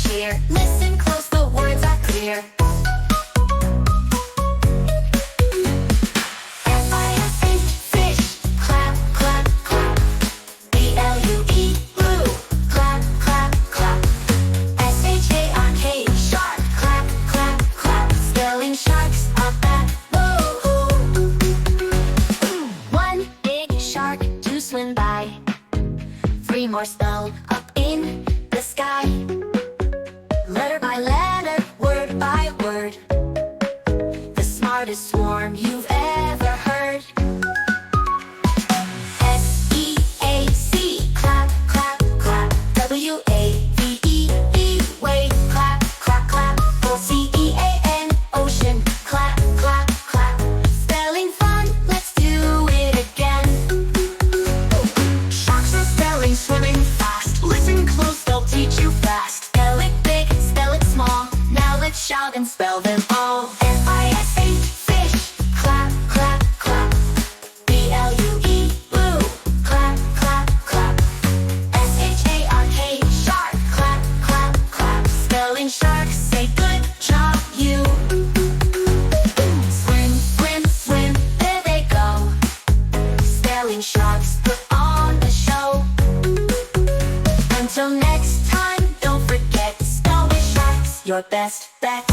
cheer. Listen close, the words are clear. F-I-S-H, fish, clap, clap, clap. B-L-U-E, blue, clap, clap, clap. S-H-A-R-K, shark, clap, clap, clap. Spelling sharks up at whoa. One big shark to swim by. Three more spelled up in the sky. Letter by letter, word by word. The smartest swarm you've ever heard. S-E-A-C, clap, clap, clap. W-A-V-E-E, wave, clap, clap, clap. O-C-E-A-N, ocean, clap, clap, clap. Spelling fun, let's do it again. Sharks are spelling, swimming fast. Listen close, they'll teach you fast. Spell it big, spell it small. Now let's shout and spell them all. F-I-S-H, fish, clap, clap, clap. B-L-U-E, blue, clap, clap, clap. S-H-A-R-K, shark, clap, clap, clap. Spelling sharks, say good job, you. Swim, swim, swim, there they go. Spelling sharks, put on the show. Until next time, don't forget, spell with sharks, your best bet.